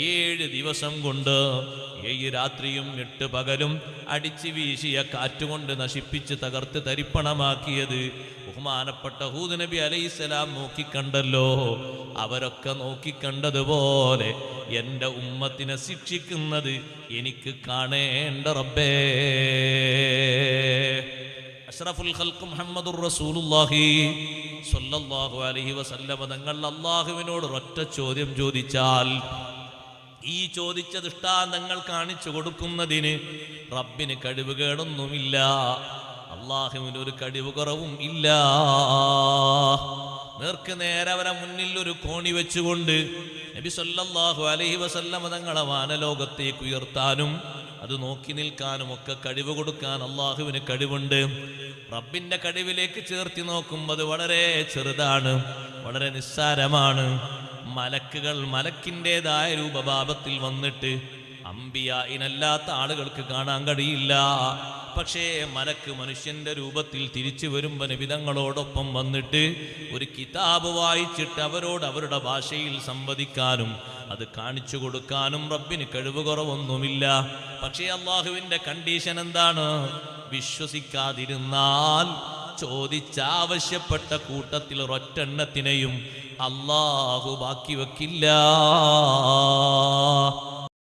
7 ദിവസം കൊണ്ട് 7 രാത്രിയും 8 പകലും അടിച്ചു വീശിയ കാറ്റുകൊണ്ട് നശിപ്പിച്ച് തകർത്ത് തരിപ്പണമാക്കിയത് ബഹുമാനപ്പെട്ട ഹൂദ് നബി അലൈഹിസ്സലാം നോക്കിക്കണ്ടല്ലോ. അവരൊക്കെ നോക്കിക്കണ്ടതുപോലെ എൻ്റെ ഉമ്മത്തിനെ ശിക്ഷിക്കുന്നത് എനിക്ക് കാണേണ്ട റബ്ബേ. അഷ്റഫുൽ ഖൽഖ് മുഹമ്മദുർ റസൂലുള്ളാഹി സ്വല്ലല്ലാഹു അലൈഹി വസല്ലം തങ്ങൾ അല്ലാഹുവിനോട് ഒറ്റ ചോദ്യം ചോദിച്ചാൽ ഈ ചോദിച്ച ദൃഷ്ടാന്തങ്ങൾ കാണിച്ചു കൊടുക്കുന്നതിന് റബ്ബിന് കഴിവുകേടൊന്നുമില്ല, അല്ലാഹുവിന് ഒരു കഴിവ് കുറവും ഇല്ല. നേർക്ക് നേരെ അവരെ മുന്നിൽ ഒരു കോണി വെച്ചുകൊണ്ട് നബി സല്ലല്ലാഹു അലൈഹി വസല്ലം തങ്ങളെ വാനലോകത്തേക്ക് ഉയർത്താനും അത് നോക്കി നിൽക്കാനും ഒക്കെ കഴിവ് കൊടുക്കാൻ അല്ലാഹുവിന് കഴിവുണ്ട്. റബ്ബിന്റെ കഴിവിലേക്ക് ചേർത്തി നോക്കുമ്പോൾ അത് വളരെ ചെറുതാണ്, വളരെ നിസ്സാരമാണ്. മലക്കുകൾ മലക്കിൻ്റെതായ രൂപഭാവത്തിൽ വന്നിട്ട് അമ്പിയായിനല്ലാത്ത ആളുകൾക്ക് കാണാൻ കഴിയില്ല. പക്ഷേ മലക്ക് മനുഷ്യന്റെ രൂപത്തിൽ തിരിച്ചു വരുമ്പോൾ നബിതങ്ങളോടൊപ്പം വന്നിട്ട് ഒരു കിതാബ് വായിച്ചിട്ട് അവരോട് അവരുടെ ഭാഷയിൽ സംവദിക്കാനും അത് കാണിച്ചു കൊടുക്കാനും റബ്ബിന് കഴിവ് കുറവൊന്നുമില്ല. പക്ഷേ അള്ളാഹുവിന്റെ കണ്ടീഷൻ എന്താണ്? വിശ്വസിക്കാതിരുന്നാൽ ചോദിച്ചാവശ്യപ്പെട്ട കൂട്ടത്തിൽ ഒരൊറ്റെണ്ണത്തിനെയും അള്ളാഹു ബാക്കി വെക്കില്ല.